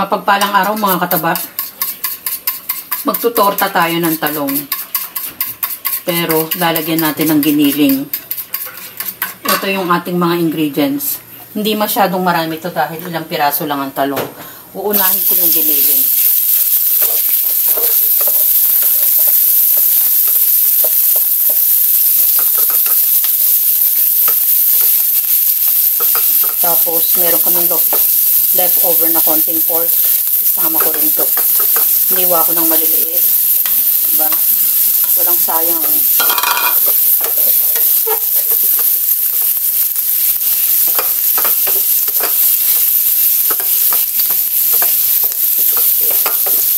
Mapagpalang araw mga kataba. Magtutorta tayo ng talong. Pero lalagyan natin ng giniling. Ito yung ating mga ingredients. Hindi masyadong marami ito dahil ilang piraso lang ang talong. Uunahin ko yung giniling. Tapos meron kaming leftover na konting pork. Isama ko rin to. Hiniwa ko ng maliliit. Diba? Walang sayang.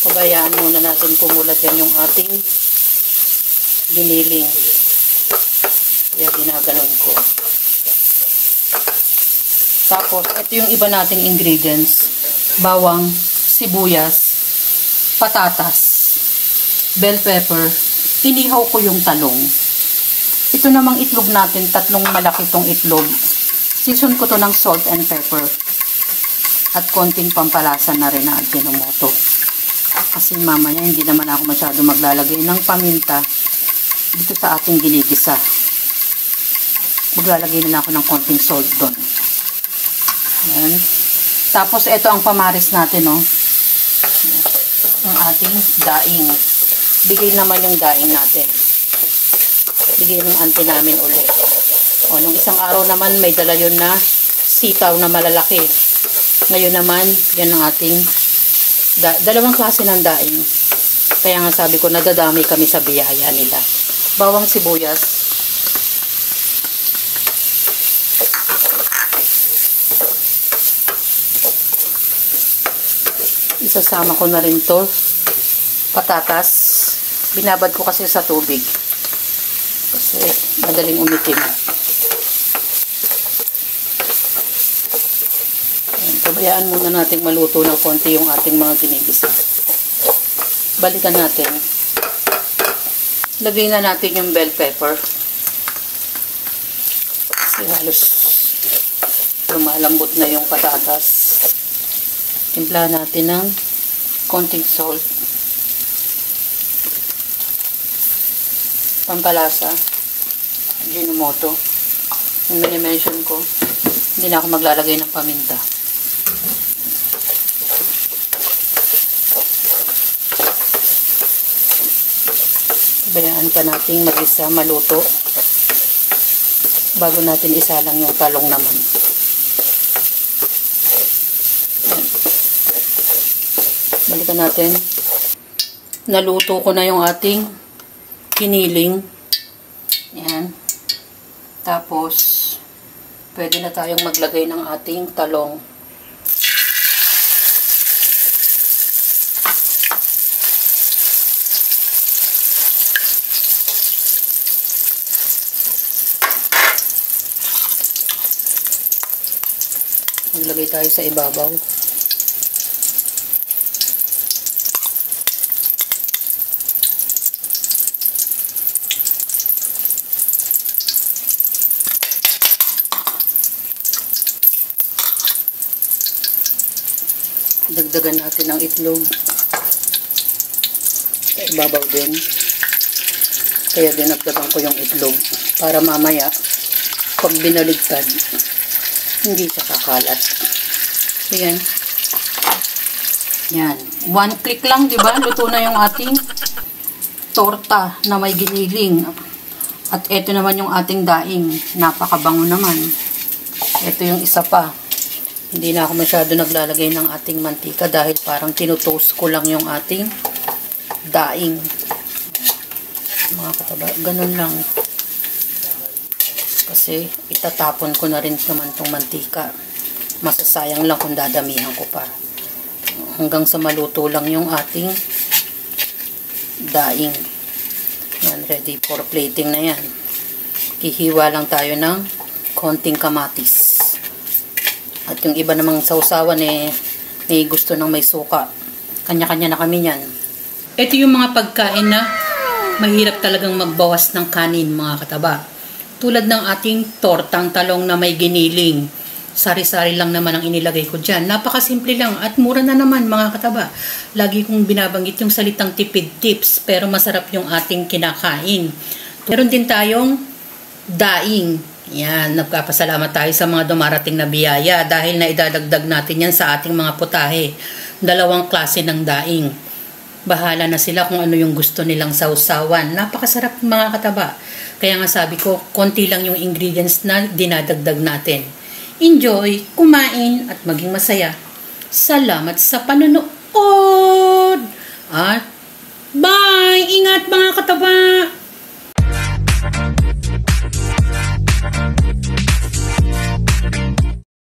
Pabayaan muna natin kumulat yan yung ating giniling. Kaya ginaganon ko. Tapos, ito yung iba nating ingredients. Bawang, sibuyas, patatas, bell pepper. Inihaw ko yung talong. Ito namang itlog natin, 3 malaki tong itlog. Season ko to ng salt and pepper. At konting pampalasa na rin na Ajinomoto. Kasi mamaya hindi naman ako masyado maglalagay ng paminta dito sa ating ginigisa. Maglalagay na ako ng konting salt doon. Ayan. Tapos, ito ang pamaris natin, no? Ang ating daing. Bigay naman yung daing natin. Bigay ng auntie namin ulit. O, nung isang araw naman, may dala yun na sitaw na malalaki. Ngayon naman, yan ang ating dalawang klase ng daing. Kaya nga sabi ko, nadadami kami sa biyaya nila. Bawang sibuyas. Isasama ko na rin to. Patatas. Binabad ko kasi sa tubig. Kasi madaling umitim. Ayan, pabayaan muna natin maluto ng konti yung ating mga ginigisa. Balikan natin. Lagay na natin yung bell pepper. Kasi halos lumalambot na yung patatas. Timpla natin ng konting salt. Pampalasa. Ajinomoto. Yung mini-mention ko, hindi na ako maglalagay ng paminta. Bayaan pa natin mag-isa, maluto. Bago natin isalang yung talong naman. Balikan natin. Naluto ko na yung ating giniling. Yan. Tapos, pwede na tayong maglagay ng ating talong. Maglagay tayo sa ibabaw. Dagdagan natin ng itlog. Ibabaw din. Kaya dinagdagan ko yung itlog. Para mamaya, pag binaligtad, hindi siya kakalat. Ayan. Yan. 1 click lang, di ba? Luto na yung ating torta na may giniling. At ito naman yung ating daing. Napakabango naman. Ito yung isa pa. Hindi na ako masyado naglalagay ng ating mantika dahil parang tinutoast ko lang yung ating daing. Mga kataba, ganun lang. Kasi itatapon ko na rin naman tong mantika. Masasayang lang kung dadamihan ko pa. Hanggang sa maluto lang yung ating daing. Yan, ready for plating na yan. Kihiwa lang tayo ng konting kamatis. At yung iba namang sausawan may gusto ng may suka. Kanya-kanya na kami yan. Ito yung mga pagkain na mahirap talagang magbawas ng kanin, mga kataba. Tulad ng ating tortang talong na may giniling. Sari-sari lang naman ang inilagay ko dyan. Napakasimple lang at mura na naman mga kataba. Lagi kong binabanggit yung salitang tipid tips pero masarap yung ating kinakain. Meron din tayong daing. Yan, nagpapasalamat tayo sa mga dumarating na biyaya dahil na idadagdag natin yan sa ating mga putahe. 2 klase ng daing. Bahala na sila kung ano yung gusto nilang sausawan. Napakasarap mga kataba. Kaya nga sabi ko, konti lang yung ingredients na dinadagdag natin. Enjoy, kumain at maging masaya. Salamat sa panonood! At bye! Ingat mga kataba!